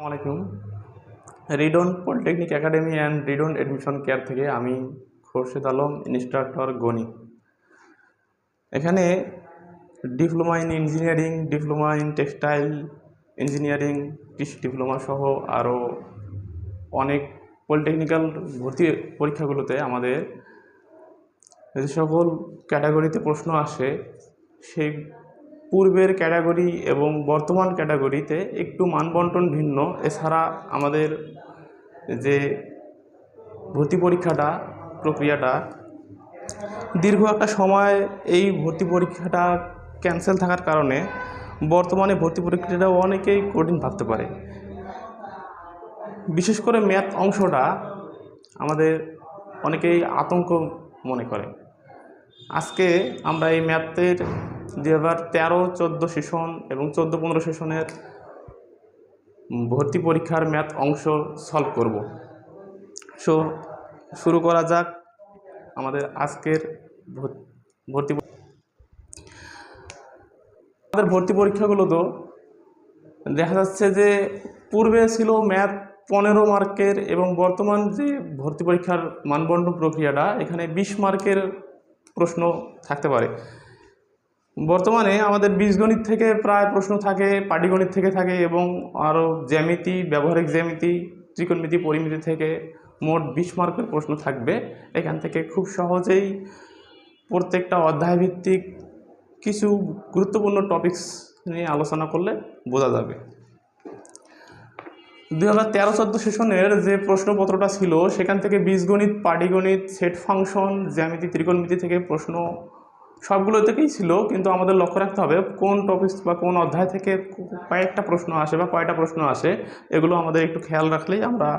আসসালামাইকুম। Radeon polytechnic academy and Radeon admission care থেকে আমি খোরশেদ আলম, ইনস্ট্রাক্টর গণিত। এখানে diploma in engineering, diploma in textile engineering, কৃষি ডিপ্লোমা সহ আরও অনেক পলিটেকনিক্যাল ভর্তি পরীক্ষাগুলোতে আমাদের যে সকল ক্যাটাগরিতে প্রশ্ন আসে সেই পূর্বের ক্যাটাগরি এবং বর্তমান ক্যাটাগরিতে একটু মানবন্টন ভিন্ন। এছাড়া আমাদের যে ভর্তি পরীক্ষাটা প্রক্রিয়াটা দীর্ঘ একটা সময় এই ভর্তি পরীক্ষাটা ক্যান্সেল থাকার কারণে বর্তমানে ভর্তি পরীক্ষাটা অনেকেই কঠিন ভাবতে পারে। বিশেষ করে ম্যাথ অংশটা আমাদের অনেকেই আতঙ্ক মনে করে। আজকে আমরা এই ম্যাথের 2013-14 সেশন এবং 14-15 সেশনের ভর্তি পরীক্ষার ম্যাথ অংশ সলভ করব। শুরু করা যাক আমাদের আজকের ভর্তি পরীক্ষাগুলো। তো দেখা যাচ্ছে যে পূর্বে ছিল ম্যাথ 15 মার্কের এবং বর্তমান যে ভর্তি পরীক্ষার মানবন্টন প্রক্রিয়াটা এখানে 20 মার্কের প্রশ্ন থাকতে পারে। বর্তমানে আমাদের বীজগণিত থেকে প্রায় প্রশ্ন থাকে, পাটিগণিত থেকে থাকে এবং আরও জ্যামিতি, ব্যবহারিক জ্যামিতি, ত্রিকোণমিতি, পরিমিতি থেকে মোট 20 মার্কের প্রশ্ন থাকবে। এখান থেকে খুব সহজেই প্রত্যেকটা অধ্যায়ভিত্তিক কিছু গুরুত্বপূর্ণ টপিকস নিয়ে আলোচনা করলে বোঝা যাবে। 2013-14 সেশনের যে প্রশ্নপত্রটা ছিল সেখান থেকে বীজগণিত, পাটিগণিত, সেট ফাংশন, জ্যামিতি, ত্রিকোণমিতি থেকে প্রশ্ন সবগুলো থেকেই ছিল, কিন্তু আমাদের লক্ষ্য রাখতে হবে কোন টপিকস বা কোন অধ্যায় থেকে কয়েকটা প্রশ্ন আসে বা কয়টা প্রশ্ন আসে। এগুলো আমাদের একটু খেয়াল রাখলেই আমরা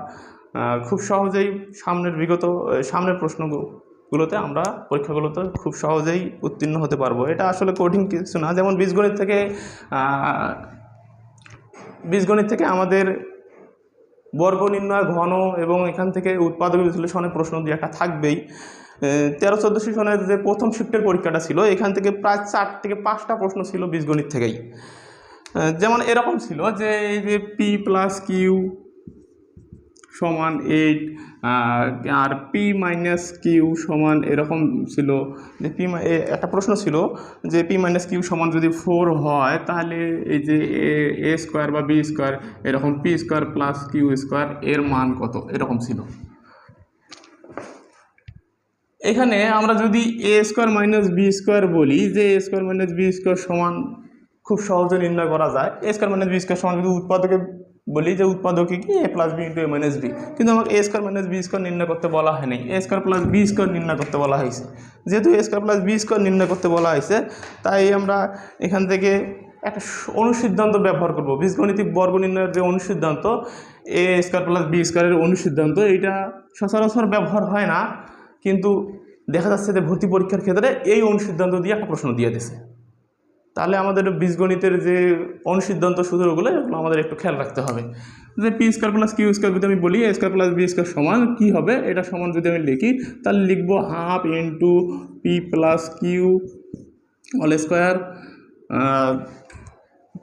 খুব সহজেই সামনের প্রশ্নগুলোতে আমরা পরীক্ষাগুলোতে খুব সহজেই উত্তীর্ণ হতে পারবো। এটা আসলে কঠিন কিছু না। যেমন বীজগণিত থেকে আমাদের বর্গ নির্ণয়, ঘন এবং এখান থেকে উৎপাদক বিশ্লেষণের প্রশ্ন দিয়ে একটা থাকবেই। 13-14 সেশনের যে প্রথম শিফটের পরীক্ষাটা ছিল এখান থেকে প্রায় 4 থেকে 5টা প্রশ্ন ছিল বীজগণিত থেকেই। যেমন এরকম ছিল যে এই যে পি প্লাস কিউ সমান 8 আর পি মাইনাস কিউ সমান এরকম ছিল যে একটা প্রশ্ন ছিল যে পি মাইনাস কিউ সমান যদি 4 হয় তাহলে এই যে এ স্কোয়ার বা বি স্কোয়ার এরকম p square plus q square এর মান কত, এরকম ছিল। এখানে আমরা যদি a square minus b square বলি যে a square minus b square সমান খুব সহজে নির্ণয় করা যায়। A square minus b square সমান যদি উৎপাদকে বলি যে উৎপাদকে কি a plus b into a minus b, কিন্তু আমাকে a square minus b square নির্ণয় করতে বলা হয়নি, এ স্কোয়ার প্লাস বি স্কোয়ার নির্ণয় করতে বলা হয়েছে। যেহেতু এ স্কোয়ার প্লাস বি স্কোয়ার নির্ণয় করতে বলা হয়েছে তাই আমরা এখান থেকে একটা অনুসিদ্ধান্ত ব্যবহার করব। বীজগণিতিক বর্গ নির্ণয়ের যে অনুসিদ্ধান্ত এ স্কোয়ার প্লাস বি স্কোয়ারের অনুসিদ্ধান্ত, এইটা সচরাচর ব্যবহার হয় না, কিন্তু দেখা যাচ্ছে যে ভর্তি পরীক্ষার ক্ষেত্রে এই অনুসিদ্ধান্ত দিয়ে একটা প্রশ্ন দিয়ে দিয়েছে। তাহলে আমাদের বীজগণিতের যে অনুসিদ্ধান্ত সূত্রগুলো এগুলো আমাদের একটু খেয়াল রাখতে হবে। যে p square plus q square যদি আমি বলি a square plus b square সমান কী হবে, এটা সমান যদি আমি লিখি তাহলে লিখবো half into p plus q all square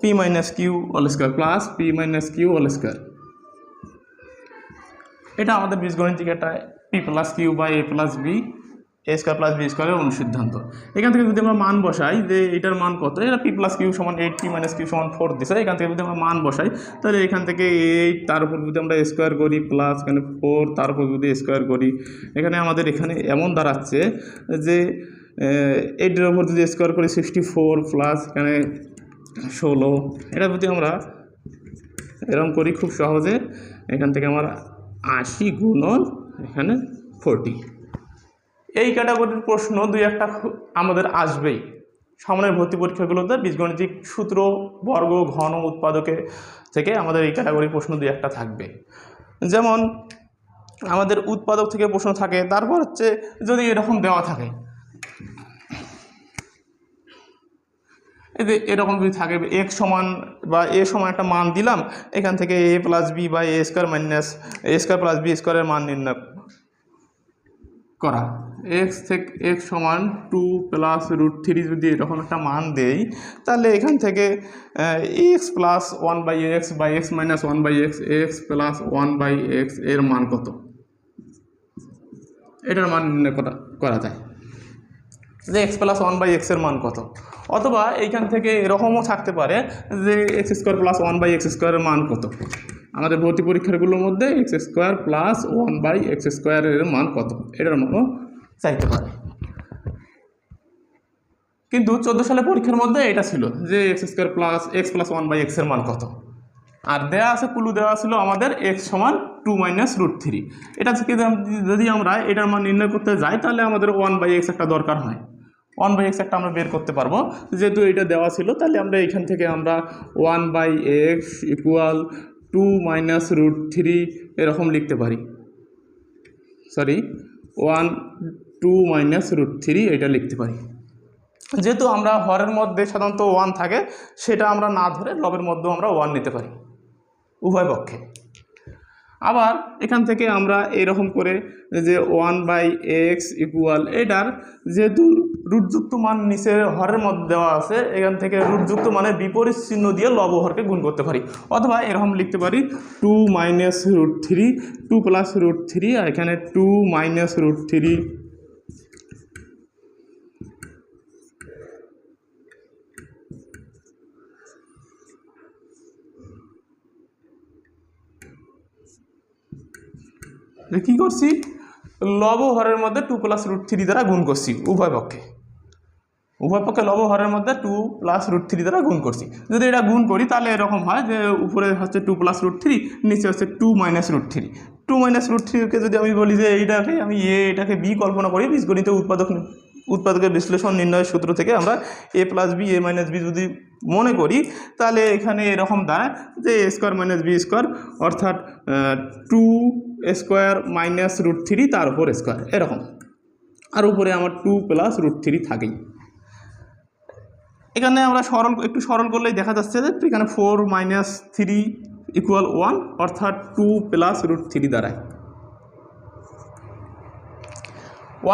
p minus q all square plus p minus q all square. এটা আমাদের বীজগণিতিক একটা p plus q by a plus b a square plus B স্কোয়ারের অনুসিদ্ধান্ত। এখান থেকে যদি আমরা মান বসাই যে এটার মান কত, এটা পি প্লাস কিউ সমান 8, পি মাইনাস কিউ সমান 4 দিছে। এখান থেকে যদি আমরা মান বসাই তাহলে এখান থেকে 8 তার উপর যদি আমরা স্কোয়ার করি প্লাস এখানে 4 তার উপর যদি স্কোয়ার করি এখানে আমাদের এখানে এমন দাঁড়াচ্ছে যে 8-এর উপর যদি স্কোয়ার করি 64 প্লাস এখানে 16, এটা যদি আমরা এরকম করি খুব সহজে এখান থেকে আমার 80 গুণন এখানে 40। এই ক্যাটাগরির প্রশ্ন দুই একটা আমাদের আসবেই সামনের ভর্তি পরীক্ষাগুলোতে। বীজগণিতিক সূত্র, বর্গ, ঘন, উৎপাদকে থেকে আমাদের এই ক্যাটাগরির প্রশ্ন দুই একটা থাকবে। যেমন আমাদের উৎপাদক থেকে প্রশ্ন থাকে, তারপর হচ্ছে যদি এরকম দেওয়া থাকে এরকম যদি থাকে এক্স সমান বা এ সমান একটা মান দিলাম, এখান থেকে A plus B by A square minus A square plus B স্কোয়ারের মান নির্ণয় করা এক্স সমান 2 প্লাস √3 যদি এরকম একটা মান দেই, তাহলে এখান থেকে x plus 1/x by x minus 1/x x plus 1/x এর মান কত, এটার মান নির্ণয় করা যায় যে এক্স প্লাস 1/x এর মান কত। অথবা এইখান থেকে এরকমও থাকতে পারে যে x² প্লাস 1/x² এর মান কত। আমাদের ভর্তি পরীক্ষাগুলোর মধ্যে x² প্লাস 1/x² এর মান কত, এটার মানও চাইতে পারে। কিন্তু 14 সালের পরীক্ষার মধ্যে এটা ছিল যে x² plus x plus 1/x এর মান কত। আর দেওয়া আছে, কুলু দেওয়া ছিল আমাদের x সমান 2 মাইনাস √3। এটা থেকে যদি আমরা এটার মান নির্ণয় করতে যাই, তাহলে আমাদের 1/x একটা দরকার হয়। 1/x একটা আমরা বের করতে পারবো, যেহেতু এটা দেওয়া ছিল। তাহলে আমরা এখান থেকে আমরা 1/x ইকুয়াল 2 মাইনাস √3 এরকম লিখতে পারি। 2 মাইনাস √3 এটা লিখতে পারি। যেহেতু আমরা হরের মধ্যে সাধারণত 1 থাকে, সেটা আমরা না ধরে লবের মধ্যেও আমরা 1 নিতে পারি উভয় পক্ষে। আবার এখান থেকে আমরা এরকম করে যে 1/x ইকুয়াল এটার যেহেতু রুটযুক্ত মান নিচে হরের মধ্যে দেওয়া আছে, এখান থেকে রুটযুক্ত মানের বিপরীত চিহ্ন দিয়ে লব হরকে গুণ করতে পারি। অথবা এরকম লিখতে পারি 2 মাইনাস √3 2 প্লাস √3 আর এখানে 2 মাইনাস √3 কি করছি, লব হরের মধ্যে 2 প্লাস √3 দ্বারা গুণ করছি উভয় পক্ষে লব হরের মধ্যে 2 প্লাস √3 দ্বারা গুণ করছি। যদি এটা গুণ করি তাহলে এরকম হয় যে উপরে হচ্ছে 2 প্লাস √3, নিচে হচ্ছে 2 মাইনাস √3। 2 মাইনাস √3কে যদি আমি বলি যে এইটাকে আমি এটাকে বি কল্পনা করি, বীজগণিত উৎপাদকের বিশ্লেষণ নির্ণয়ের সূত্র থেকে আমরা a plus b a minus b যদি মনে করি, তাহলে এখানে এরকম দাঁড়ায় যে a² মাইনাস b² অর্থাৎ 2² মাইনাস √3 তার উপর স্কোয়ার এরকম, আর উপরে আমার 2 প্লাস √3 থাকেই। এখানে আমরা একটু সরল করলেই দেখা যাচ্ছে যে এখানে 4 মাইনাস 3 ইকুয়াল 1 অর্থাৎ 2 প্লাস √3 দাঁড়ায়।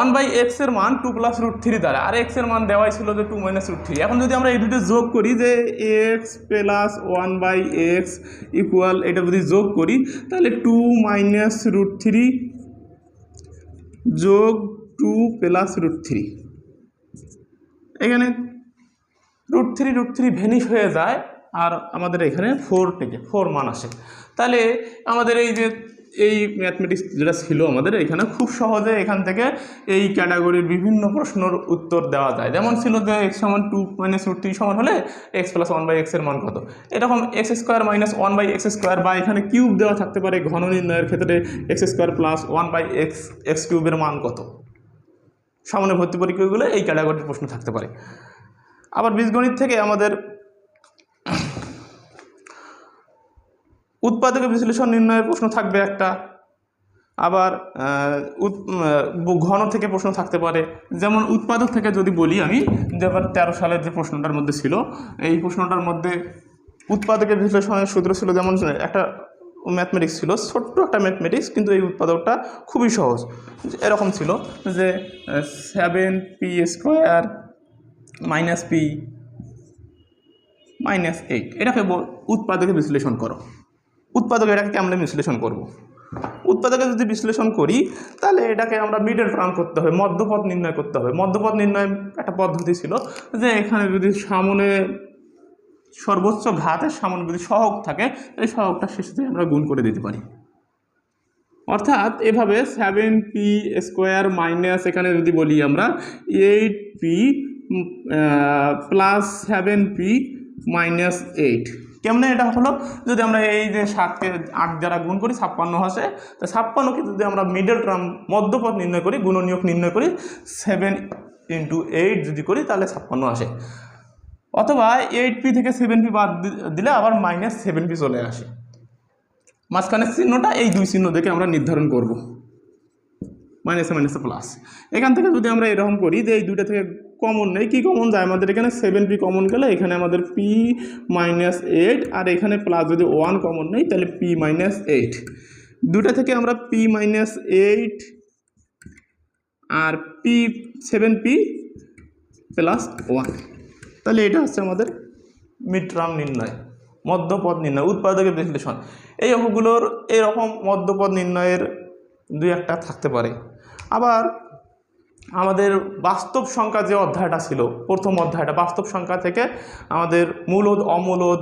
1/x এর মান 2 প্লাস √3 দ্বারা, আর x এর মান দেওয়াই ছিল যে 2 মাইনাস √3। এখন যদি আমরা এই দুটো যোগ করি যে x প্লাস 1/x ইকুয়াল এটা যদি যোগ করি, তাহলে 2 মাইনাস √3 যোগ 2 প্লাস √3, এখানে √3 ভ্যানিশ হয়ে যায় আর আমাদের এখানে 4 মান আসে। তাহলে আমাদের এই ম্যাথমেটিক্স যেটা ছিল আমাদের এখানে খুব সহজে এখান থেকে এই ক্যাটাগরির বিভিন্ন প্রশ্নের উত্তর দেওয়া যায়। যেমন ছিল যে x সমান 2 মাইনাস √3 সমান হলে x প্লাস 1/x এর মান কত, এরকম x² মাইনাস 1/x² বা এখানে কিউব দেওয়া থাকতে পারে ঘন নির্ণয়ের ক্ষেত্রে x² প্লাস 1/x³ এর মান কত। সামনে ভর্তি পরীক্ষাগুলো এই ক্যাটাগরির প্রশ্ন থাকতে পারে। আবার বীজগণিত থেকে আমাদের উৎপাদকের বিশ্লেষণ নির্ণয়ের প্রশ্ন থাকবে একটা, আবার ঘন থেকে প্রশ্ন থাকতে পারে। যেমন উৎপাদক থেকে যদি বলি আমি, যেবার 13 সালের যে প্রশ্নটার মধ্যে ছিল, এই প্রশ্নটার মধ্যে উৎপাদকের বিশ্লেষণের সূত্র ছিল, যেমন একটা ম্যাথমেটিক্স ছিল, ছোট্ট একটা ম্যাথমেটিক্স, কিন্তু এই উৎপাদকটা খুবই সহজ। এরকম ছিল যে 7p² মাইনাস p মাইনাস 8, এটাকে উৎপাদকে বিশ্লেষণ করো। উৎপাদকে এটাকে কেমন বিশ্লেষণ করব, উৎপাদকে যদি বিশ্লেষণ করি তাহলে এটাকে আমরা মিডল টার্ম করতে হবে, মধ্যপথ নির্ণয় করতে হবে। মধ্যপথ নির্ণয় একটা পদ্ধতি ছিল যে এখানে যদি সামনে সর্বোচ্চ ঘাতের সামনে যদি সহগ থাকে, এই সহগটা শেষে আমরা গুণ করে দিতে পারি। অর্থাৎ এভাবে 7p² মাইনাস এখানে যদি বলি আমরা 8p প্লাস 7p মাইনাস 8, কেমনে এটা হলো, যদি আমরা এই যে 7কে 8 দ্বারা গুণ করি 56 আসে, তো 56কে যদি আমরা মিডল টার্ম মধ্যপথ নির্ণয় করি, গুণনীয়ক নির্ণয় করি 7 × 8 যদি করি তাহলে 56 আসে। অথবা 8p থেকে 7p বাদ দিলে আবার মাইনাস 7p চলে আসে। মাঝখানের চিহ্নটা এই দুই চিহ্ন দেখে আমরা নির্ধারণ করব, মাইনাসে মাইনাসে প্লাস। এখান থেকে যদি আমরা এরকম করি যে এই দুইটা থেকে কমন নেই, কি কমন যায় আমাদের এখানে 7p কমন গেলে এখানে আমাদের p মাইনাস 8, আর এখানে প্লাস যদি 1 কমন নেই তাহলে p মাইনাস 8। দুটা থেকে আমরা p মাইনাস 8 আর P7P প্লাস 1। তাহলে এটা হচ্ছে আমাদের মিড টার্ম নির্ণয়, মধ্যপদ নির্ণয়, উৎপাদকের বিশ্লেষণ। এই অঙ্কগুলোর এরকম মধ্যপদ নির্ণয়ের দুই একটা থাকতে পারে। আবার আমাদের বাস্তব সংখ্যা যে অধ্যায়টা ছিল, প্রথম অধ্যায়টা বাস্তব সংখ্যা থেকে আমাদের মূলদ অমূলদ,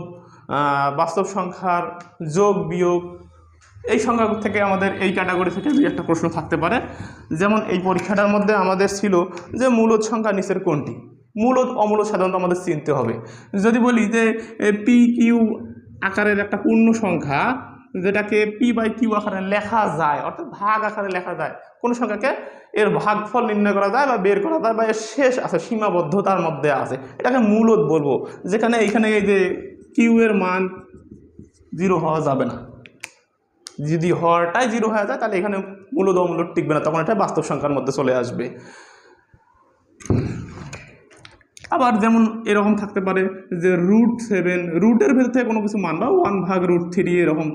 বাস্তব সংখ্যার যোগ বিয়োগ, এই সংখ্যা থেকে আমাদের এই ক্যাটাগরি থেকে দুই একটা প্রশ্ন থাকতে পারে। যেমন এই পরীক্ষাটার মধ্যে আমাদের ছিল যে মূলদ সংখ্যা নিচের কোনটি। মূলদ অমূলদ সাধারণত আমাদের চিনতে হবে। যদি বলি যে পি কিউ আকারের একটা পূর্ণ সংখ্যা যেটাকে P/Q আকারে লেখা যায়, অর্থাৎ ভাগ আকারে লেখা যায়, কোনো সংখ্যাকে এর ভাগফল নির্ণয় করা যায় বা বের করা যায় বা এর শেষ আছে, সীমাবদ্ধতার মধ্যে আছে, এটাকে মূলদ বলবো। যেখানে এইখানে এই যে কিউ এর মান 0 হওয়া যাবে না, যদি হরটাই 0 হয়ে যায় তাহলে এখানে মূলদ অমূলদ টিকবে না, তখন এটা বাস্তব সংখ্যার মধ্যে চলে আসবে। আবার যেমন এরকম থাকতে পারে যে √7, রুটের ভেতর থেকে কোনো কিছু মান বা 1/√3, এরকম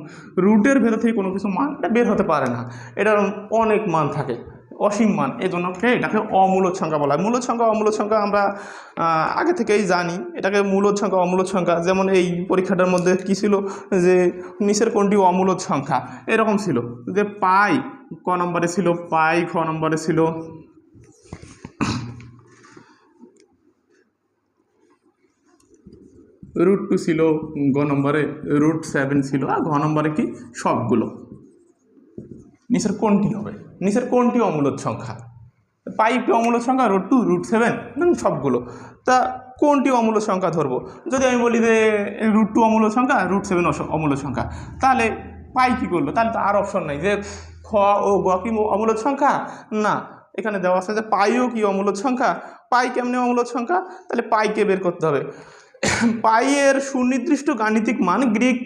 রুটের ভেতর থেকে কোনো কিছু মান এটা বের হতে পারে না, এটার অনেক মান থাকে, অসীম মান, এই জন্য এটাকে অমূলদ সংখ্যা বলা হয়। মূলদ সংখ্যা অমূলদ সংখ্যা আমরা আগে থেকেই জানি, এটাকে মূলদ সংখ্যা অমূলদ সংখ্যা। যেমন এই পরীক্ষাটার মধ্যে কী ছিল যে নিচের কোনটি অমূলদ সংখ্যা, এরকম ছিল যে পাই ক নম্বরে ছিল, পাই খ নম্বরে ছিল, √2 ছিল গ নম্বরে, √7 ছিল, আর ঘ নম্বরে কি সবগুলো। নিচের কোনটি হবে, নিচের কোনটি অমূলদ সংখ্যা? পাই অমূলদ সংখ্যা, √2, √7 সবগুলো। তা কোনটি অমূলদ সংখ্যা ধরবো? যদি আমি বলি যে √2 অমূলদ সংখ্যা, √7 অমূলদ সংখ্যা, তাহলে পাই কী করলো? তাহলে তো আর অপশন নাই যে খ ও গ কি অমূলদ সংখ্যা, না, এখানে দেওয়া আছে যে পাইও কি অমূলদ সংখ্যা। পাই কেমনে অমূলদ সংখ্যা? তাহলে পাইকে বের করতে হবে। পাইয়ের সুনির্দিষ্ট গাণিতিক মান গ্রিক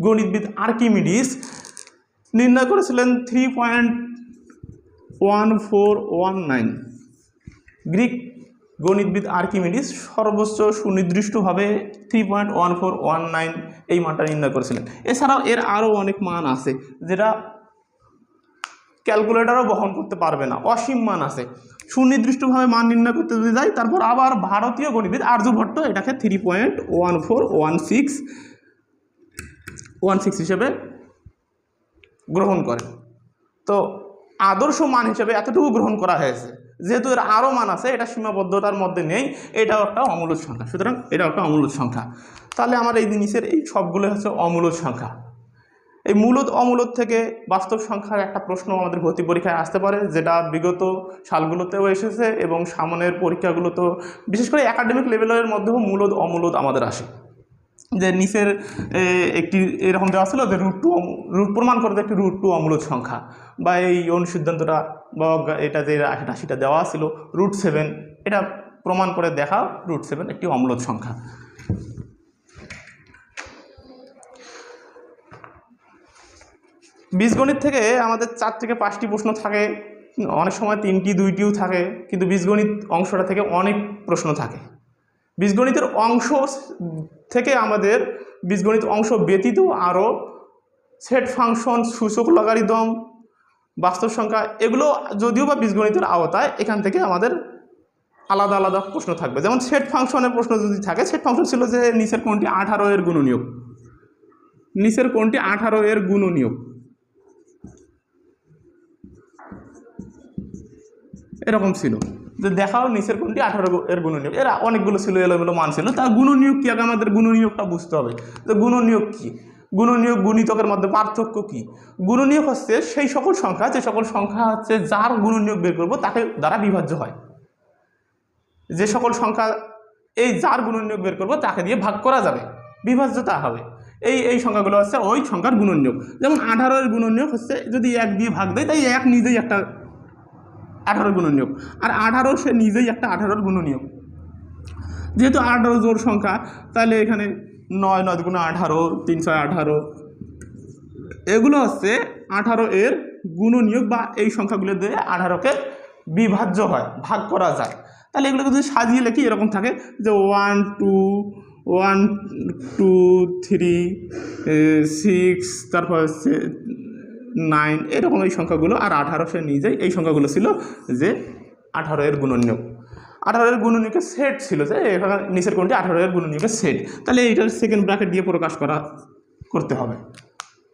গণিতবিদ আর্কিমিডিস নির্ণয় করেছিলেন 3.1419। গ্রিক গণিতবিদ আর্কিমিডিস সর্বোচ্চ সুনির্দিষ্টভাবে 3.1419 এই মানটা নির্ণয় করেছিলেন। এছাড়াও এর আরও অনেক মান আছে যেটা ক্যালকুলেটরও বহন করতে পারবে না, অসীম মান আছে। সুনির্দিষ্টভাবে মান নির্ণয় করতে যদি যাই, তারপর আবার ভারতীয় গণিতবিদ আর্যভট্ট এটাকে 3.1416 হিসেবে গ্রহণ করে। তো আদর্শ মান হিসেবে এতটুকু গ্রহণ করা হয়েছে, যেহেতু এর আরও মান আছে, এটা সীমাবদ্ধতার মধ্যে নেই, এটাও একটা অমূলদ সংখ্যা, সুতরাং এটাও একটা অমূলদ সংখ্যা। তাহলে আমার এই জিনিসের এই সবগুলো হচ্ছে অমূলদ সংখ্যা। এই মূলদ অমূলদ থেকে বাস্তব সংখ্যার একটা প্রশ্ন আমাদের ভর্তি পরীক্ষায় আসতে পারে, যেটা বিগত সালগুলোতেও এসেছে এবং সামনের পরীক্ষাগুলোতেও, বিশেষ করে একাডেমিক লেভেলের মধ্যেও মূলদ অমূলদ আমাদের আসে। যে নিচের একটি এরকম দেওয়া ছিল যে রুট প্রমাণ করে একটি √2 অমূলদ সংখ্যা, বা এই অনুসিদ্ধান্তটা বা এটা যে রাশিটা দেওয়া ছিল √7, এটা প্রমাণ করে দেখাও √7 একটি অমূলদ সংখ্যা। বীজগণিত থেকে আমাদের 4 থেকে 5টি প্রশ্ন থাকে, অনেক সময় 3টি 2টিও থাকে, কিন্তু বীজগণিত অংশটা থেকে অনেক প্রশ্ন থাকে। বীজগণিতের অংশ থেকে আমাদের বীজগণিত অংশ ব্যতীত আরও সেট ফাংশন, সূচক লগারিদম, বাস্তব সংখ্যা, এগুলো যদিও বা বীজগণিতের আওতায়, এখান থেকে আমাদের আলাদা আলাদা প্রশ্ন থাকবে। যেমন সেট ফাংশনের প্রশ্ন যদি থাকে, সেট ফাংশন ছিল যে নিচের কোনটি 18 এর গুণনীয়ক, নিচের কোনটি 18 এর গুণনীয়ক, এরকম ছিল যে দেখাও নিচের কোনটি 18 এর গুণনীয়ক। এরা অনেকগুলো ছিল, এলোমেলো মান ছিল। তার গুণনীয়ক কী, আগে আমাদের গুণনীয়কটা বুঝতে হবে যে গুণনীয়ক কী, গুণনীয়ক গুণিতকের মধ্যে পার্থক্য কী। গুণনীয়ক হচ্ছে সেই সকল সংখ্যা, যে সকল সংখ্যা হচ্ছে যার গুণনীয়ক বের করবো তাকে দ্বারা বিভাজ্য হয়। যে সকল সংখ্যা এই যার গুণনীয়ক বের করবো তাকে দিয়ে ভাগ করা যাবে, বিভাজ্যতা হবে, এই সংখ্যাগুলো হচ্ছে ওই সংখ্যার গুণনীয়ক। যেমন 18 এর গুণনীয়ক হচ্ছে যদি 1 দিয়ে ভাগ দেয়, তাই 1 নিজেই একটা 18 গুণনীয়ক, আর 18 সে নিজেই একটা 18 গুণনীয়ক। যেহেতু 18 জোড় সংখ্যা, তাহলে এখানে 9 9 গুণ 18, 3 6 18, এগুলো হচ্ছে 18 এর গুণনীয়ক, বা এই সংখ্যাগুলো দিয়ে 18কে বিভাজ্য হয়, ভাগ করা যায়। তাহলে এগুলোকে যদি সাজিয়ে লিখি এরকম থাকে যে 1 2 1 2 3 6, তারপর হচ্ছে 9, এরকম এই সংখ্যাগুলো। আর 18 সে নিজেই এই সংখ্যাগুলো ছিল যে 18 এর গুণনীয়ক, 18 এর গুণনীয়কের সেট ছিল, যে এখানে নিচের কোনটি 18 এর গুণনীয়কের সেট, তাহলে এইটার সেকেন্ড ব্র্যাকেট দিয়ে প্রকাশ করতে হবে।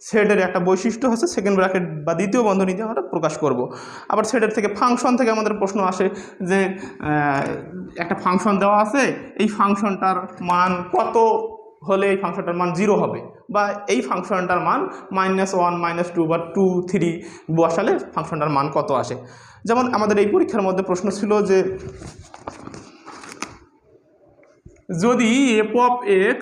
সেটের একটা বৈশিষ্ট্য হচ্ছে সেকেন্ড ব্র্যাকেট বা দ্বিতীয় বন্ধনী দিয়ে আমরা প্রকাশ করব। আবার সেটের থেকে ফাংশন থেকে আমাদের প্রশ্ন আসে যে একটা ফাংশন দেওয়া আছে, এই ফাংশনটার মান কত হলে এই ফাংশনটার মান 0 হবে, বা এই ফাংশনটার মান -1 -2 বা 2 3 বসালে ফাংশনটার মান কত আসে। যেমন আমাদের এই পরীক্ষার মধ্যে প্রশ্ন ছিল যে যদি f of x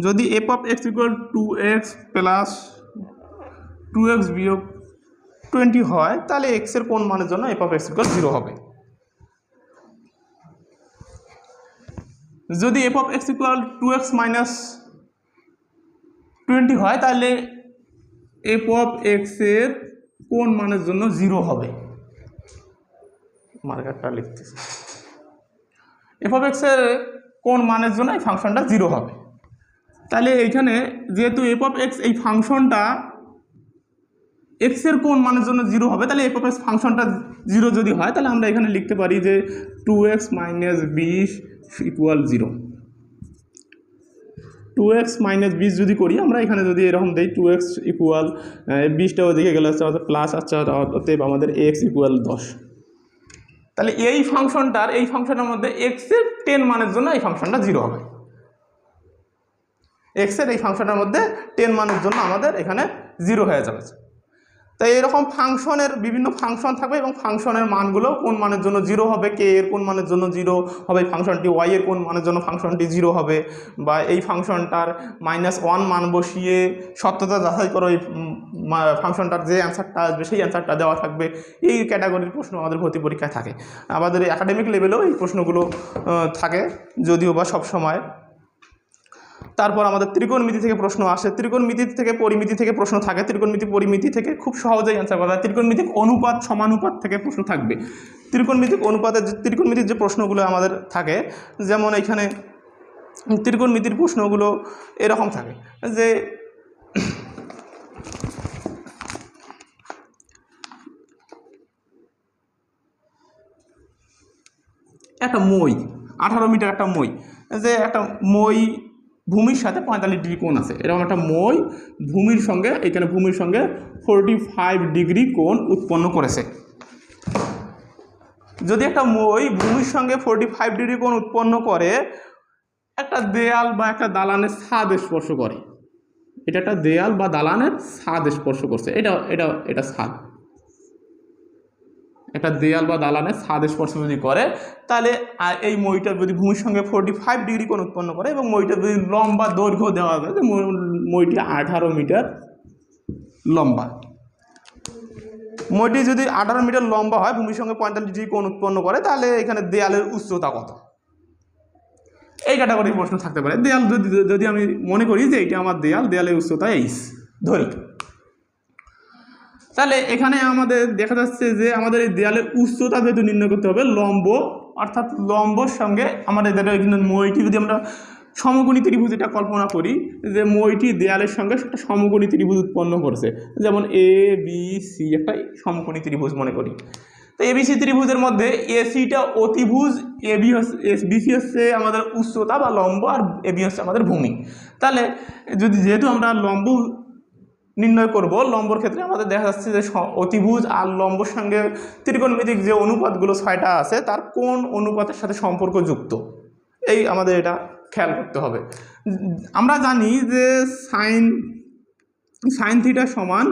যদি f of x equal 2x plus 2x বিয়োগ 20 হয়, তাহলে x এর কোন মানের জন্য f of x equal 0 হবে। যদি f of x equal 2x minus 20 হয়, তাহলে f of x এর কোন মানের জন্য 0 হবে। মার্কারটা লিখতেছি, f of x এর কোন মানের জন্য এই ফাংশনটা 0 হবে। তাহলে এইখানে যেহেতু f of x এই ফাংশনটা x এর কোন মানের জন্য 0 হবে, তাহলে f of x ফাংশনটা 0 যদি হয়, তাহলে আমরা এখানে লিখতে পারি যে 2x minus 20 equal 0। 2x minus 20 যদি করি আমরা, এখানে যদি এরকম দেই 2x ইকুয়াল 20টা ওদিকে গেলে হচ্ছে আমাদের প্লাস, আচ্ছা অতএব আমাদের x ইকুয়াল 10। তাহলে এই ফাংশনটার মধ্যে x এর 10 মানের জন্য এই ফাংশনটা 0 হবে। x এর এই ফাংশনের মধ্যে 10 মানের জন্য আমাদের এখানে 0 হয়ে যাবে। তাই এরকম ফাংশনের বিভিন্ন ফাংশন থাকবে এবং ফাংশনের মানগুলো কোন মানের জন্য 0 হবে, কে এর কোন মানের জন্য 0 হবে, ফাংশনটি y এর কোন মানের জন্য ফাংশনটি 0 হবে, বা এই ফাংশনটার -1 মান বসিয়ে সত্যতা যাচাই করো, এই ফাংশনটার যে অ্যান্সারটা আসবে সেই অ্যান্সারটা দেওয়া থাকবে। এই ক্যাটাগরির প্রশ্ন আমাদের ভর্তি পরীক্ষায় থাকে। আমাদের একাডেমিক লেভেলেও এই প্রশ্নগুলো থাকে, যদিও বা সবসময়। তারপর আমাদের ত্রিকোণমিতি থেকে প্রশ্ন আসে, ত্রিকোণমিতি থেকে পরিমিতি থেকে প্রশ্ন থাকে, ত্রিকোণমিতি পরিমিতি থেকে খুব সহজেই অ্যান্সার করা যায়। ত্রিকোণমিতিক অনুপাত সমানুপাত থেকে প্রশ্ন থাকবে। ত্রিকোণমিতির যে প্রশ্নগুলো আমাদের থাকে, যেমন এইখানে ত্রিকোণমিতির প্রশ্নগুলো এরকম থাকে যে একটা মই 18 মিটার একটা মই, যে একটা মই ভূমির সাথে 45 ডিগ্রি কোণ আছে, এরকম একটা মই ভূমির সঙ্গে 45 ডিগ্রি কোণ উৎপন্ন করেছে। যদি একটা মই ভূমির সঙ্গে 45 ডিগ্রি কোণ উৎপন্ন করে একটা দেয়াল বা একটা দালানের ছাদ স্পর্শ করে, এটা একটা দেয়াল বা দালানের ছাদ স্পর্শ করছে, এটা ছাদ, একটা দেয়াল বা দালানের ছাদ স্পর্শ যদি করে, তাহলে এই মইটা যদি ভূমির সঙ্গে 45 ডিগ্রি কোণ উৎপন্ন করে এবং মইটা যদি লম্বা দৈর্ঘ্য দেওয়া যায়, মইটি 18 মিটার লম্বা, মইটি যদি 18 মিটার লম্বা হয়, ভূমির সঙ্গে 45 ডিগ্রি কোণ উৎপন্ন করে, তাহলে এখানে দেয়ালের উচ্চতা কত, এই ক্যাটাগরির প্রশ্ন থাকতে পারে। দেয়াল যদি আমি মনে করি যে এইটা আমার দেয়ালের উচ্চতা h ধরি, তাহলে এখানে আমাদের দেখা যাচ্ছে যে আমাদের এই দেয়ালের উচ্চতা যেহেতু নির্ণয় করতে হবে, লম্ব অর্থাৎ লম্বর সঙ্গে আমাদের এখানে মইটি যদি আমরা সমকোণী ত্রিভুজ এটা কল্পনা করি, যে মইটি দেয়ালের সঙ্গে একটা সমকোণী ত্রিভুজ উৎপন্ন করছে, যেমন ABC একটা সমকোণী ত্রিভুজ মনে করি। তো ABC ত্রিভুজের মধ্যে এসিটা অতিভুজ, বিসি হচ্ছে আমাদের উচ্চতা বা লম্ব, আর এবি হচ্ছে আমাদের ভূমি। তাহলে যেহেতু আমরা লম্ব নির্ণয় করব, লম্বর ক্ষেত্রে আমাদের দেখা যাচ্ছে যে অতিভুজ আর লম্বর সঙ্গে ত্রিকোণমিতিক যে অনুপাতগুলো 6টা আছে, তার কোন অনুপাতের সাথে সম্পর্কযুক্ত, এই আমাদের এটা খেয়াল করতে হবে। আমরা জানি যে সাইন থিটা সমান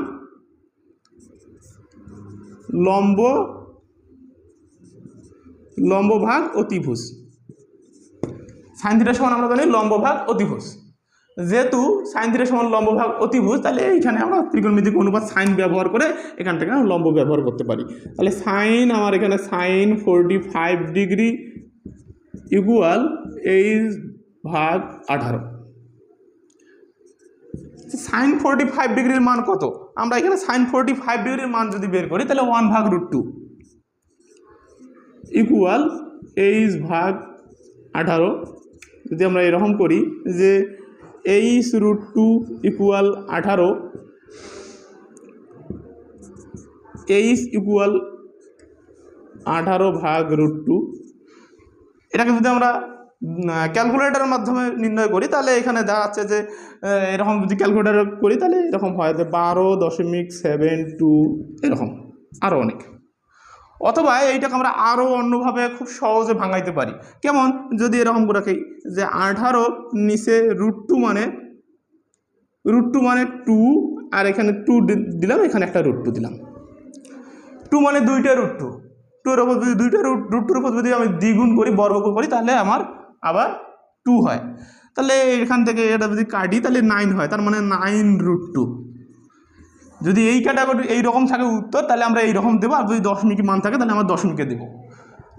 লম্ব ভাগ অতিভুজ। সাইন থিটা সমান আমরা জানি লম্ব ভাগ অতিভুজ। যেহেতু সাইন থিটা সমান লম্ব ভাগ অতিভুজ, তাহলে এইখানে আমরা ত্রিকোণমিতিক অনুপাত সাইন ব্যবহার করে এখান থেকে লম্ব ব্যবহার করতে পারি। তাহলে সাইন আমার এখানে সাইন 45 ডিগ্রি ইকুয়াল h ভাগ 18। সাইন 45 ডিগ্রির মান কত? আমরা এখানে সাইন 45 ডিগ্রির মান যদি বের করি, তাহলে 1/√2 ইকুয়াল h ভাগ 18। যদি আমরা এরকম করি যে h√2 ইকুয়াল 18, এইচ ইকুয়াল 18/√2। এটাকে যদি আমরা ক্যালকুলেটরের মাধ্যমে নির্ণয় করি তাহলে এখানে দাঁড়াচ্ছে যে এরকম যদি ক্যালকুলেটর করি তাহলে এরকম হয় যে 12.72 এরকম, আরও অনেক। অথবা এইটাকে আমরা আরও অন্যভাবে খুব সহজে ভাঙাইতে পারি। কেমন, যদি এরকম করে রাখি যে 18 নিচে √2 মানে √2 আর এখানে 2 দিলাম, এখানে একটা √2 দিলাম। 2 মানে দুইটা √2, 2 এর উপর যদি দুইটা √2 এর উপর যদি আমি দ্বিগুণ করি, বর্গ করি, তাহলে আমার আবার 2 হয়। তাহলে এখান থেকে এটা যদি কাটি তাহলে 9 হয়, তার মানে 9√2। যদি এই ক্যাটাগরি এইরকম থাকে উত্তর তাহলে আমরা এইরকম দেবো, আর যদি দশমিক মান থাকে তাহলে আমরা দশমিকে দেবো।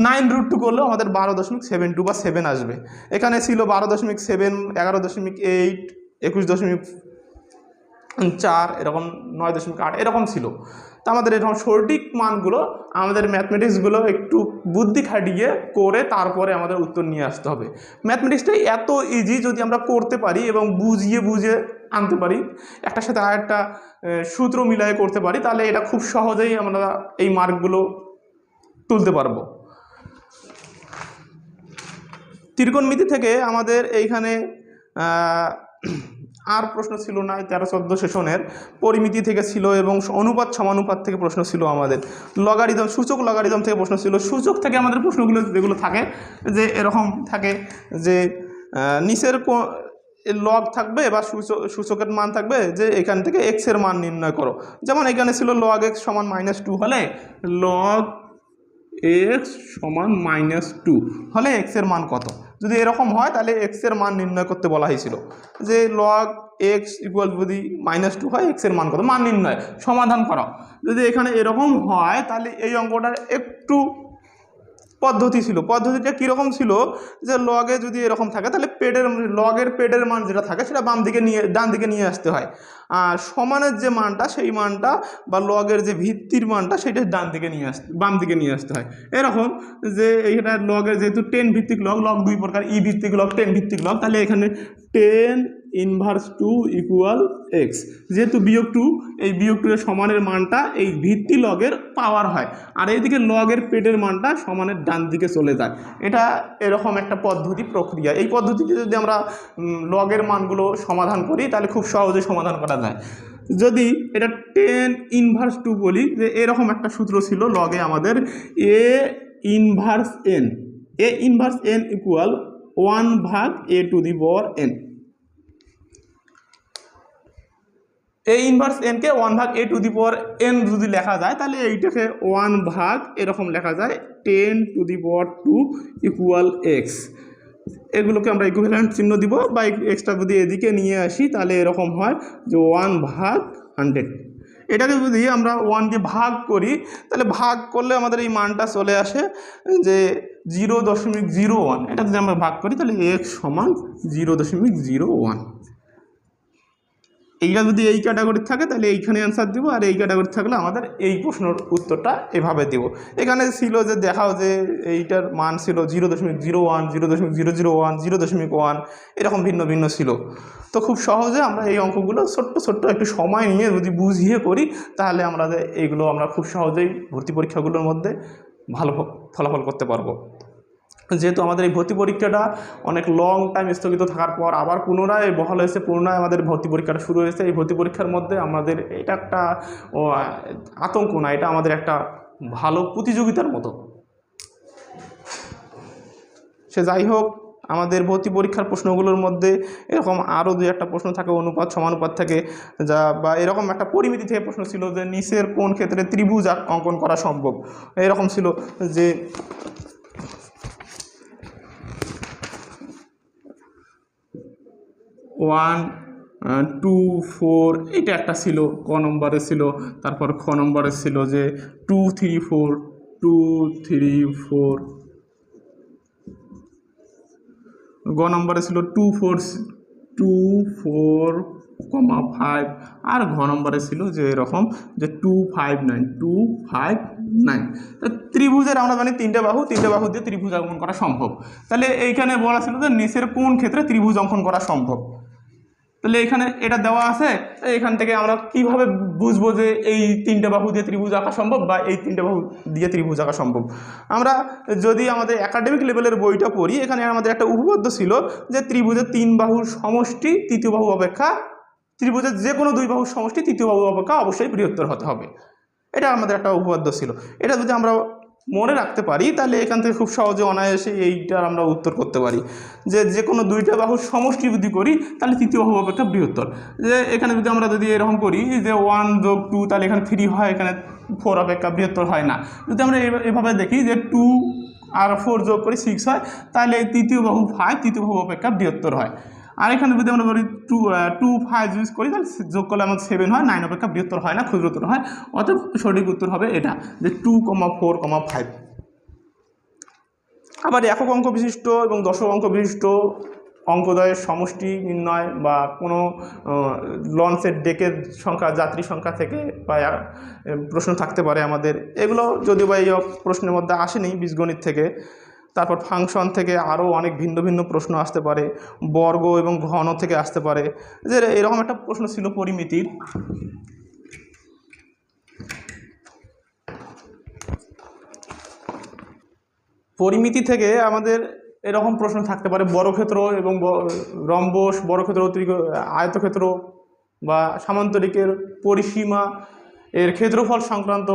9√2 করলেও আমাদের 12.72 বা 7 আসবে। এখানে ছিল 12.7, 11.8, 21.4, এরকম 9.8 এরকম ছিল। তো আমাদের এরকম সঠিক মানগুলো আমাদের ম্যাথমেটিক্সগুলো একটু বুদ্ধি খাটিয়ে করে তারপরে আমাদের উত্তর নিয়ে আসতে হবে। ম্যাথমেটিক্সটা এত ইজি, যদি আমরা করতে পারি এবং বুঝিয়ে আনতে পারি, একটার সাথে আরেকটা সূত্র মিলাই করতে পারি, তাহলে এটা খুব সহজেই আমরা এই মার্কগুলো তুলতে পারবো। ত্রিকোণমিতি থেকে আমাদের এইখানে আর প্রশ্ন ছিল না, 13-14 সেশনের পরিমিতি থেকে ছিল, এবং অনুপাত সমানুপাত থেকে প্রশ্ন ছিল আমাদের। লগারিদম, সূচক লগারিদম থেকে প্রশ্ন ছিল। সূচক থেকে আমাদের প্রশ্নগুলো যেগুলো থাকে যে এরকম থাকে যে নিচের লগ থাকবে বা সূচকের মান থাকবে যে এখান থেকে এক্সের মান নির্ণয় করো। যেমন এখানে ছিল লগ এক্স সমান -2 হলে লগ এক্স সমান -2 হলে এক্সের মান কত। যদি এরকম হয় তাহলে এক্সের মান নির্ণয় করতে বলা হয়েছিল যে লগ এক্স ইকুয়াল যদি -2 হয় এক্সের মান কত, মান নির্ণয় সমাধান করা। যদি এখানে এরকম হয় তাহলে এই অঙ্কটার একটু পদ্ধতি ছিল। পদ্ধতিটা কীরকম ছিল যে লগে যদি এরকম থাকে তাহলে লগের পেডের মান যেটা থাকে সেটা ডান দিকে নিয়ে আসতে হয়, আর সমানের যে মানটা সেই মানটা বা লগের যে ভিত্তির মানটা সেটা বাম দিকে নিয়ে আসতে হয়। এরকম যে এইখানে লগের যেহেতু 10 ভিত্তিক লগ 2 প্রকার, ই ভিত্তিক লগ, 10 ভিত্তিক লগ, তাহলে এখানে 10⁻2 ইকুয়াল এক্স। যেহেতু -2, এই -2 এর সমানের মানটা এই ভিত্তি লগের পাওয়ার হয়, আর এইদিকে লগের পেডের মানটা সমানের ডান দিকে চলে যায়। এটা এরকম একটা প্রক্রিয়া। এই পদ্ধতিতে যদি আমরা লগের মানগুলো সমাধান করি তাহলে খুব সহজে সমাধান করা যায়। যদি এটা 10⁻2 বলি, যে এরকম একটা সূত্র ছিল লগে আমাদের a⁻n ইকুয়াল 1/a⁴n। a⁻n কে 1/a⁴n যদি লেখা যায় তাহলে এইটাকে 1 এরকম লেখা যায় 10⁻² ইকুয়াল এক্স। এগুলোকে আমরা ইকুইভ্যালেন্ট চিহ্ন দিব, বা এক্সট্রা যদি এদিকে নিয়ে আসি তাহলে এরকম হয় যে 1/100। এটাকে যদি আমরা 1 দিয়ে ভাগ করি তাহলে ভাগ করলে আমাদের এই মানটা চলে আসে যে 0.01। এটা যদি আমরা ভাগ করি তাহলে এক্স সমান 0.01। এইটা যদি এই ক্যাটাগরি থাকে তাহলে এইখানে অ্যান্সার দিব, আর এই ক্যাটাগরি থাকলে আমাদের এই প্রশ্নের উত্তরটা এভাবে দেব। এখানে ছিল যে দেখাও যে এইটার মান ছিল 0.01, 0.001, 0.1, এরকম ভিন্ন ভিন্ন ছিল। তো খুব সহজে আমরা এই অঙ্কগুলো ছোট্ট একটু সময় নিয়ে যদি বুঝিয়ে করি তাহলে এইগুলো আমরা খুব সহজেই ভর্তি পরীক্ষাগুলোর মধ্যে ভালো ফলাফল করতে পারবো। যেহেতু আমাদের এই ভর্তি পরীক্ষাটা অনেক লং টাইম স্থগিত থাকার পর আবার পুনরায় বহাল হয়েছে, পুনরায় আমাদের ভর্তি পরীক্ষাটা শুরু হয়েছে। এই ভর্তি পরীক্ষার মধ্যে আমাদের এটা একটা আতঙ্ক না, এটা আমাদের একটা ভালো প্রতিযোগিতার মতো। সে যাই হোক, আমাদের ভর্তি পরীক্ষার প্রশ্নগুলোর মধ্যে এরকম আরও 2-1টা প্রশ্ন থাকে অনুপাত সমানুপাত থেকে, বা এরকম একটা পরিমিতি থেকে প্রশ্ন ছিল যে নিচের কোন ক্ষেত্রে ত্রিভুজ অঙ্কন করা সম্ভব। এরকম ছিল যে 1, 2, 4 এটা একটা ছিল, ক নম্বরে ছিল। তারপর খ নম্বরে ছিল যে 2, 3, 4, 2, 3, 4। গ নম্বরে ছিল 2, 4, 5, আর ঘ নম্বরে ছিল যে এরকম যে 2, 5, 9, 2, 5, 9। ত্রিভুজের আমরা জানি 3টে বাহু দিয়ে ত্রিভুজ অঙ্কন করা সম্ভব। তাহলে এইখানে বলা ছিল যে নিচের কোন ক্ষেত্রে ত্রিভুজ অঙ্কন করা সম্ভব। তাহলে এখানে এটা দেওয়া আছে, এখান থেকে আমরা কিভাবে বুঝবো যে এই তিনটে বাহু দিয়ে ত্রিভুজ আঁকা সম্ভব বা এই তিনটে বাহু দিয়ে ত্রিভুজ আঁকা সম্ভব? আমরা যদি আমাদের একাডেমিক লেভেলের বইটা পড়ি, এখানে আমাদের একটা উপপাদ্য ছিল যে ত্রিভুজের তিন বাহুর সমষ্টি তৃতীয় বাহু অপেক্ষা, ত্রিভুজের যে কোনো দুই বাহুর সমষ্টি তৃতীয় বাহু অপেক্ষা অবশ্যই বৃহত্তর হতে হবে। এটা আমাদের একটা উপপাদ্য ছিল। এটা যদি আমরা মনে রাখতে পারি তাহলে এখান থেকে খুব সহজে অনায়াসে এইটার আমরা উত্তর করতে পারি যে কোনো দুইটা বাহুর সমষ্টি যদি করি তাহলে তৃতীয় বাহু অপেক্ষা বৃহত্তর। যে এখানে যদি এরকম করি যে 1 যোগ 2, তাহলে এখানে 3 হয়, এখানে 4 অপেক্ষা বৃহত্তর হয় না। যদি আমরা এভাবে দেখি যে 2 আর 4 যোগ করি 6 হয়, তাহলে তৃতীয় বাহু 5 তৃতীয় বাহু অপেক্ষা বৃহত্তর হয়। আর এখানে যদি আমরা বলি 2 5 ইউজ করি তাহলে যোগ করলে আমাদের 7 হয়, 9 অপেক্ষা বৃহত্তর হয় না, ক্ষুদ্রতর হয়। অতএব সঠিক উত্তর হবে এটা, যে 2, 4, 5। আবার একক অঙ্ক বিশিষ্ট এবং দশক অঙ্ক বিশিষ্ট অঙ্কদ্বয়ের সমষ্টি নির্ণয় বা কোনো লঞ্চের ডেকের সংখ্যা, যাত্রী সংখ্যা থেকে বা প্রশ্ন থাকতে পারে আমাদের। এগুলো যদিও বা এই প্রশ্নের মধ্যে আসেনি বীজগণিত থেকে। তারপর ফাংশন থেকে আরও অনেক ভিন্ন ভিন্ন প্রশ্ন আসতে পারে, বর্গ এবং ঘন থেকে আসতে পারে। যে এরকম একটা প্রশ্ন ছিল পরিমিতির, পরিমিতি থেকে আমাদের এরকম প্রশ্ন থাকতে পারে বর্গক্ষেত্র এবং রম্বস, বর্গক্ষেত্র, আয়তক্ষেত্র বা সামান্তরিকের পরিসীমা এর ক্ষেত্রফল সংক্রান্ত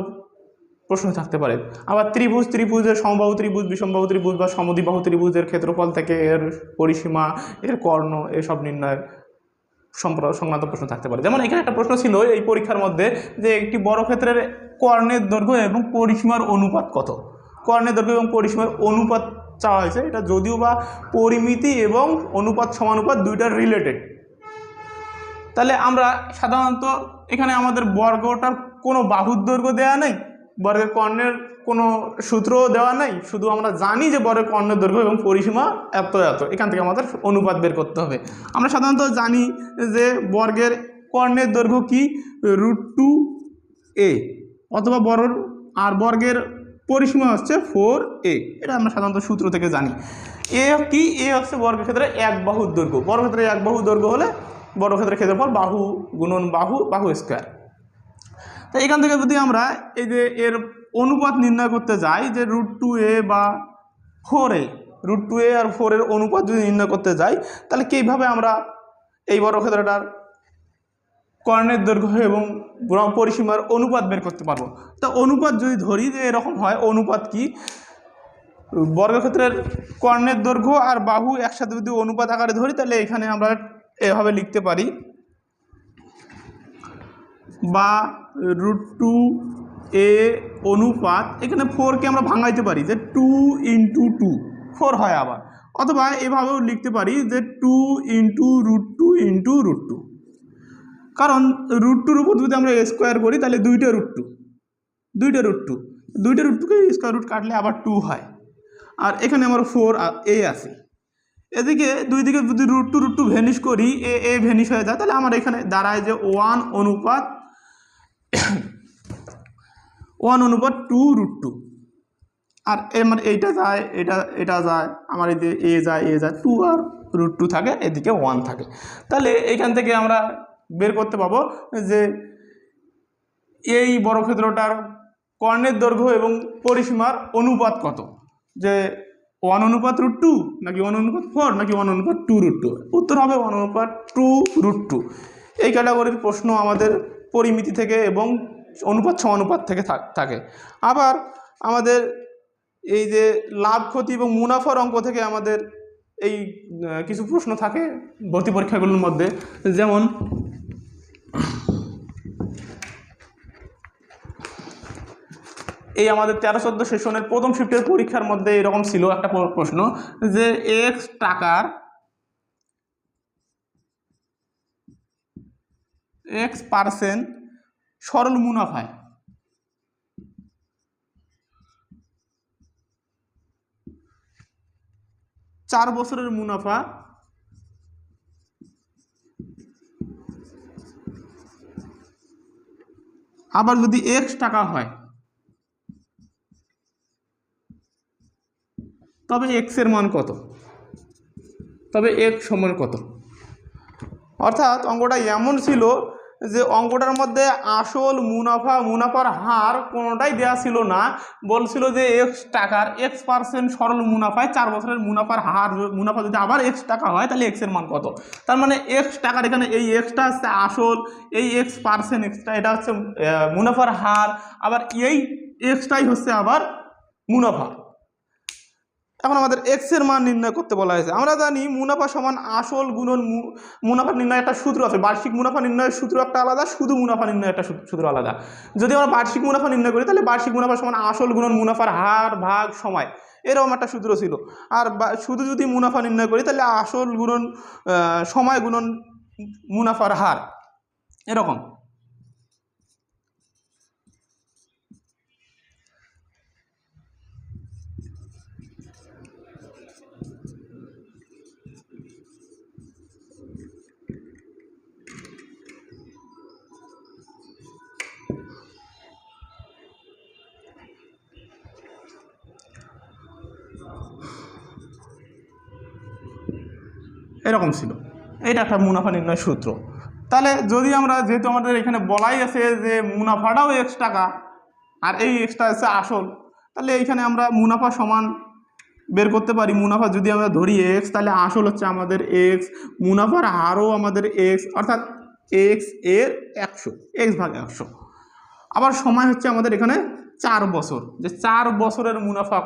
প্রশ্ন থাকতে পারে। আবার ত্রিভুজের সমবাহু ত্রিভুজ, বিষমবাহু ত্রিভুজ বা সমদ্বিবাহু ত্রিভুজের ক্ষেত্রফল থেকে এর পরিসীমা, এর কর্ণ, এসব নির্ণয় সংক্রান্ত প্রশ্ন থাকতে পারে। যেমন এখানে একটা প্রশ্ন ছিল এই পরীক্ষার মধ্যে যে একটি বর্গক্ষেত্রের কর্ণের দৈর্ঘ্য এবং পরিসীমার অনুপাত কত। কর্ণের দৈর্ঘ্য এবং পরিসীমার অনুপাত চাওয়া হয়েছে। এটা যদিও বা পরিমিতি এবং অনুপাত সমানুপাত দুইটার রিলেটেড। তাহলে আমরা সাধারণত এখানে আমাদের বর্গটার কোনো বাহুর দৈর্ঘ্য দেওয়া নেই, বর্গের কর্ণের কোনো সূত্রও দেওয়া নেই, শুধু আমরা জানি যে বর্গের কর্ণের দৈর্ঘ্য এবং পরিসীমা এত এত, এখান থেকে আমাদের অনুপাত বের করতে হবে। আমরা সাধারণত জানি যে বর্গের কর্ণের দৈর্ঘ্য কি √2a অথবা আর বর্গের পরিসীমা হচ্ছে 4a। এটা আমরা সাধারণত সূত্র থেকে জানি। এ হচ্ছে বর্গক্ষেত্রের এক বাহুর দৈর্ঘ্য। বর্গক্ষেত্রের এক বাহুর দৈর্ঘ্য হলে বর্গক্ষেত্রের ক্ষেত্রফল বাহু গুণন বাহু স্কোয়ার। তো এখান থেকে যদি আমরা এই যে এর অনুপাত নির্ণয় করতে যাই যে √2a বা 4a, √2a আর 4 এর অনুপাত যদি নির্ণয় করতে যাই তাহলে কীভাবে আমরা এই বর্গক্ষেত্রটার কর্ণের দৈর্ঘ্য এবং পরিসীমার অনুপাত বের করতে পারবো? তো অনুপাত যদি ধরি যে এরকম হয়, অনুপাত কি, বর্গক্ষেত্রের কর্ণের দৈর্ঘ্য আর বাহু একসাথে যদি অনুপাত আকারে ধরি তাহলে এখানে আমরা এভাবে লিখতে পারি, বা √2a অনুপাত, এখানে 4কে আমরা ভাঙাইতে পারি যে 2 × 2 4 হয় আবার, অথবা এভাবেও লিখতে পারি যে 2 × √2 × √2। কারণ √2-র উপর যদি আমরা স্কোয়ার করি তাহলে দুইটা √2কে স্কোয়ার রুট কাটলে আবার 2 হয়। আর এখানে আমার 4a আছে, এদিকে দুই দিকে যদি √2 ভ্যানিশ করি, এ ভ্যানিশ হয়ে যায়, তাহলে আমার এখানে দাঁড়ায় যে 1 অনুপাত 2 √2। আর আমার এইটা যায়, এটা যায়, আমার এই যে এ যায় 2 আর √2 থাকে, এদিকে 1 থাকে। তাহলে এইখান থেকে আমরা বের করতে পাবো যে এই বর্গক্ষেত্রটার কর্ণের দৈর্ঘ্য এবং পরিসীমার অনুপাত কত, যে 1 অনুপাত √2 নাকি 1 অনুপাত 4 নাকি 1 অনুপাত 2 √2। উত্তর হবে 1 অনুপাত 2 √2। এই ক্যাটাগরির প্রশ্ন আমাদের পরিমিতি থেকে এবং অনুপাত সমানুপাত থেকে থাকে। আবার আমাদের এই যে লাভ ক্ষতি এবং মুনাফার অঙ্ক থেকে আমাদের এই কিছু প্রশ্ন থাকে ভর্তি পরীক্ষাগুলোর মধ্যে। যেমন এই আমাদের 13-14 সেশনের প্রথম শিফটের পরীক্ষার মধ্যে এরকম ছিল একটা প্রশ্ন যে x টাকার x% সরল মুনাফায় 4 বছরের মুনাফা আবার যদি x টাকা হয় তবে x এর মান কত, তবে x সমান কত। অর্থাৎ অঙ্কটা এমন ছিল যে অঙ্কটার মধ্যে আসল মুনাফার হার কোনোটাই দেওয়া ছিল না, বলছিল যে এক্স টাকার X% সরল মুনাফায় 4 বছরের মুনাফার হার, মুনাফা যদি আবার X টাকা হয় তাহলে X এর মান কত। তার মানে X টাকার এখানে এই Xটা হচ্ছে আসল, এই X% এক্সটা এটা হচ্ছে মুনাফার হার, আবার এই Xটাই হচ্ছে আবার মুনাফা। এখন আমাদের এক্স এর মান নির্ণয় করতে বলা হয়েছে। আমরা জানি মুনাফা সমান আসল গুণন মুনাফা নির্ণয় একটা সূত্র আছে, বার্ষিক মুনাফা নির্ণয়ের সূত্র একটা আলাদা, শুধু মুনাফা নির্ণয় একটা সূত্র আলাদা। যদি আমরা বার্ষিক মুনাফা নির্ণয় করি তাহলে বার্ষিক মুনাফা সমান আসল গুণন মুনাফার হার ভাগ সময়, এরকম একটা সূত্র ছিল। আর শুধু যদি মুনাফা নির্ণয় করি তাহলে আসল গুণন সময় গুণন মুনাফার হার, এরকম। এরকম ছিল, এটা একটা মুনাফা নির্ণয় সূত্র। তাহলে যদি আমরা, যেহেতু আমাদের এখানে বলাই আছে যে মুনাফাটাও X টাকা আর এই Xটা হচ্ছে আসল, তাহলে এইখানে আমরা মুনাফা সমান বের করতে পারি। মুনাফা যদি আমরা ধরি X, তাহলে আসল হচ্ছে আমাদের X, মুনাফার হারও আমাদের X, অর্থাৎ X এর 100, X/100। আবার সময় হচ্ছে আমাদের এখানে 4 বছর, যে 4 বছরের মুনাফা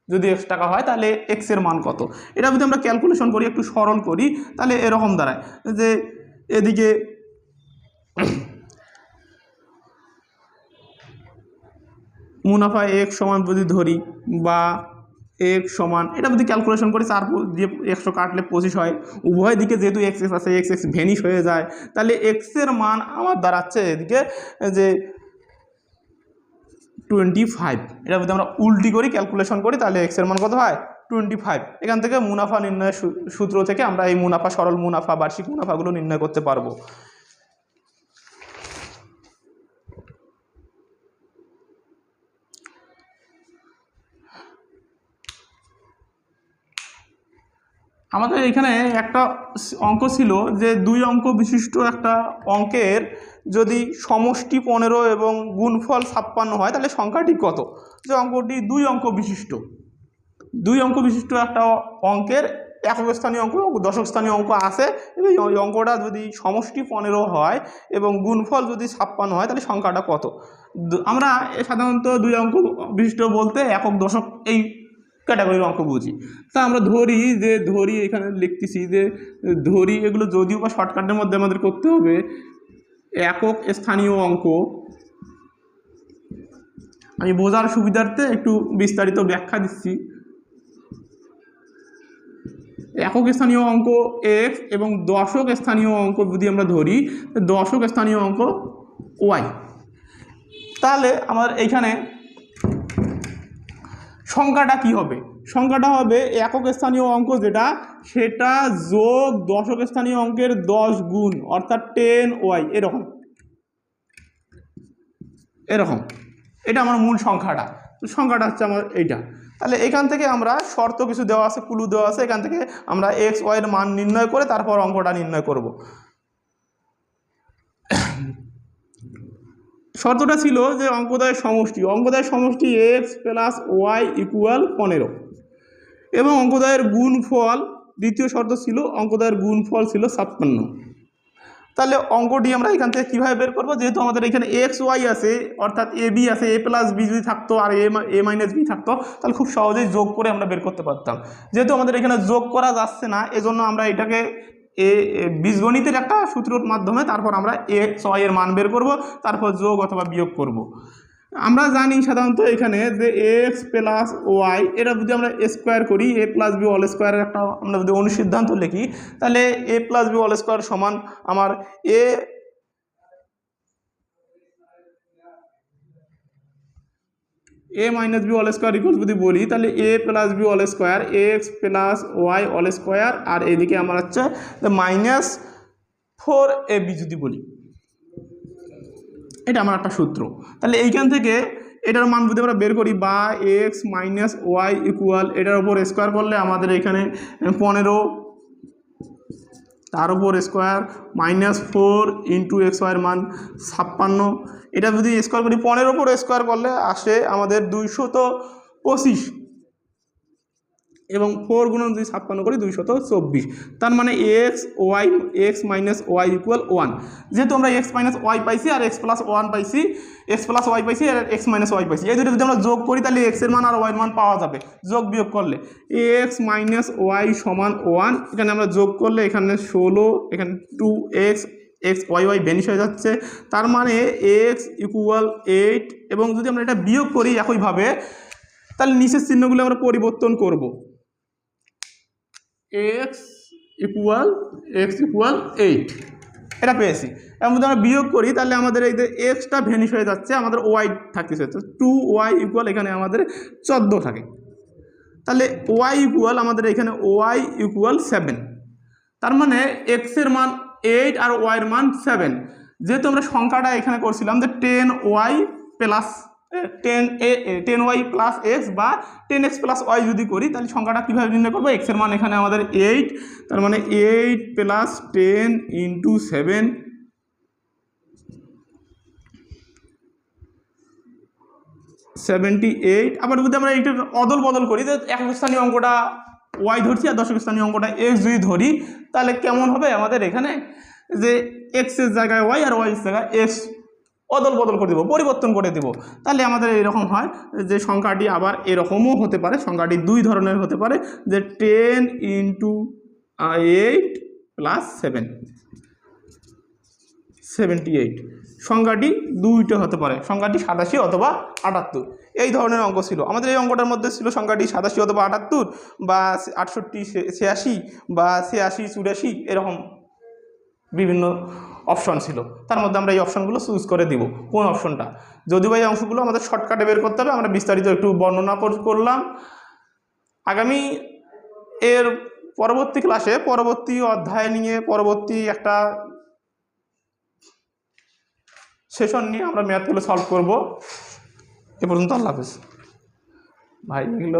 যদি X টাকা হয় তাহলে X এর মান কত। এটা যদি আমরা ক্যালকুলেশন করি, একটু সরল করি, তাহলে এরকম দাঁড়ায় যে এদিকে মুনাফা X সমান যদি ধরি, বা X সমান, এটা যদি ক্যালকুলেশন করি 4 দিয়ে 100 কাটলে 25 হয়, উভয় দিকে যেহেতু X আছে, X ভ্যানিশ হয়ে যায়, তাহলে X এর মান আমার দাঁড়াচ্ছে এদিকে যে 25। এটা যদি আমরা উল্টি করি, ক্যালকুলেশন করি, তাহলে X এর মান কত হয় 25। এখান থেকে মুনাফা নির্ণয়ের সূত্র থেকে আমরা এই মুনাফা, সরল মুনাফা, বার্ষিক মুনাফাগুলো নির্ণয় করতে পারবো। আমাদের এখানে একটা অঙ্ক ছিল যে 2 অঙ্ক বিশিষ্ট একটা অঙ্কের যদি সমষ্টি 15 এবং গুণফল 56 হয় তাহলে সংখ্যাটি কত। যে অঙ্কটি 2 অঙ্ক বিশিষ্ট একটা অঙ্কের একক স্থানীয় অঙ্ক, দশক স্থানীয় অঙ্ক আছে, এবং ওই অঙ্কটা যদি সমষ্টি 15 হয় এবং গুণফল যদি 56 হয় তাহলে সংখ্যাটা কত। আমরা সাধারণত 2 অঙ্ক বিশিষ্ট বলতে একক, দশক এই ক্যাটাগরির অঙ্ক বুঝি। তা আমরা ধরি এখানে লিখতেছি যে ধরি, এগুলো যদিও বা শর্টকাটের মধ্যে আমাদের করতে হবে। একক স্থানীয় অঙ্ক, আমি বোঝার সুবিধার্থে একটু বিস্তারিত ব্যাখ্যা দিচ্ছি। একক স্থানীয় অঙ্ক X এবং দশক স্থানীয় অঙ্ক যদি আমরা ধরি, দশক স্থানীয় অঙ্ক Y। তাহলে আমার এইখানে সংখ্যাটা কি হবে, সংখ্যাটা হবে একক স্থানীয় অঙ্ক যেটা, সেটা যোগ দশক স্থানীয় অঙ্কের 10 গুণ, অর্থাৎ 10Y, এরকম। এটা আমার মূল সংখ্যাটা হচ্ছে আমার এইটা। তাহলে এখান থেকে আমরা শর্ত কিছু দেওয়া আছে, ক্লু দেওয়া আছে, এখান থেকে আমরা XY এর মান নির্ণয় করে তারপর অঙ্কটা নির্ণয় করব। শর্তটা ছিল যে অঙ্কদ্বয়ের সমষ্টি X + Y = 15, এবং অঙ্কদ্বয়ের গুণফল, দ্বিতীয় শর্ত ছিল অঙ্কদ্বয়ের গুণফল ছিল 56। তাহলে অঙ্কটি আমরা এখান থেকে কীভাবে বের করবো, যেহেতু আমাদের এখানে XY আছে, অর্থাৎ AB আছে, A + B যদি থাকতো আর A - B থাকতো তাহলে খুব সহজেই যোগ করে আমরা বের করতে পারতাম। যেহেতু আমাদের এখানে যোগ করা যাচ্ছে না, এজন্য আমরা এটাকে বীজগণিতের একটা সূত্রের মাধ্যমে তারপর আমরা XY এর মান বের করব, তারপর যোগ অথবা বিয়োগ করব। আমরা জানি সাধারণত এখানে যে X + Y, এটা যদি আমরা স্কোয়ার করি, A + B হোল স্কোয়ারের একটা আমরা যদি অনুসিদ্ধান্ত লিখি, তাহলে A + B হোল স্কোয়ার সমান আমার A - B whole square equal যদি বলি, তাহলে A + B whole square X + Y whole square, আর এদিকে আমার হচ্ছে -4AB যদি বলি, এটা আমার একটা সূত্র। তাহলে এইখান থেকে এটার মান যদি আমরা বের করি, বা X - Y ইকুয়াল, এটার উপর স্কোয়ার করলে আমাদের এখানে 15 তার উপর স্কোয়ার -4 ইন্টু এক্স ওয়াইয়ের মান 56। এটা যদি স্কোয়ার করি 15 উপর স্কোয়ার করলে আসে আমাদের 225 এবং 4 গুণন যদি 56 করি 224। তার মানে এক্স মাইনাস ওয়াই ইকুয়াল 1। যেহেতু আমরা এক্স মাইনাস ওয়াই পাইছি আর এক্স প্লাস ওয়াই পাইছি আর এক্স মাইনাস ওয়াই পাইছি, এই দুটো যদি আমরা যোগ করি তাহলে এক্সের মান আর ওয়াইয়ের মান পাওয়া যাবে যোগ বিয়োগ করলে। এক্স মাইনাস ওয়াই সমান 1, এখানে আমরা যোগ করলে এখানে 16, এখানে 2x, এক্স ওয়াই বেনিশ হয়ে যাচ্ছে। তার মানে এক্স ইকুয়াল 8। এবং যদি আমরা এটা বিয়োগ করি একইভাবে তাহলে নিচের চিহ্নগুলো আমরা পরিবর্তন করব। x ইকুয়াল 8 এটা পেয়েছি। এবং যদি আমরা বিয়োগ করি তাহলে আমাদের এই যে এক্সটা ভ্যানিশ হয়ে যাচ্ছে, আমাদের ওয়াই থাকতেছে, তো 2y ইকুয়াল এখানে আমাদের 14 থাকে। তাহলে ওয়াই ইকুয়াল আমাদের এখানে ওয়াই ইকুয়াল 7। তার মানে এক্সের মান 8 আর ওয়াইয়ের মান 7। যেহেতু আমরা সংখ্যাটা এখানে করছিলাম যে 10y প্লাস এক্স বা 10x প্লাস ওয়াই যদি করি তাহলে সংখ্যাটা কীভাবে নির্ণয় করবো? এক্সের মান এখানে আমাদের 8, তার মানে 8 প্লাস 10 ইন্টু 7 78। আবার যদি আমরা এইটার অদল বদল করি যে একক স্থানীয় অঙ্কটা ওয়াই ধরছি আর দশক স্থানীয় অঙ্কটা এক্স যদি ধরি তাহলে কেমন হবে? আমাদের এখানে যে এক্সের জায়গায় ওয়াই আর ওয়াই এর জায়গায় এক্স অদল বদল করে দেবো, পরিবর্তন করে দেবো। তাহলে আমাদের এরকম হয় যে সংখ্যাটি আবার এরকমও হতে পারে, সংখ্যাটি দুই ধরনের হতে পারে যে 10 ইন্টু 8 প্লাস 7 78। সংখ্যাটি দুইটা হতে পারে, সংখ্যাটি 87 অথবা 78। এই ধরনের অঙ্ক ছিল আমাদের। এই অঙ্কটার মধ্যে ছিল সংখ্যাটি 87 অথবা 78 বা 68 86 বা 86 84 এরকম বিভিন্ন অপশন ছিল। তার মধ্যে আমরা এই অপশনগুলো চুজ করে দিব কোন অপশনটা। যদিও এই অংশগুলো আমাদের শর্টকাটে বের করতে হবে, আমরা বিস্তারিত একটু বর্ণনা করলাম। আগামী এর পরবর্তী ক্লাসে পরবর্তী অধ্যায় নিয়ে পরবর্তী একটা সেশন নিয়ে আমরা ম্যাথগুলো সলভ করব। এ পর্যন্ত আল্লাহ হাফেজ ভাই। এগুলো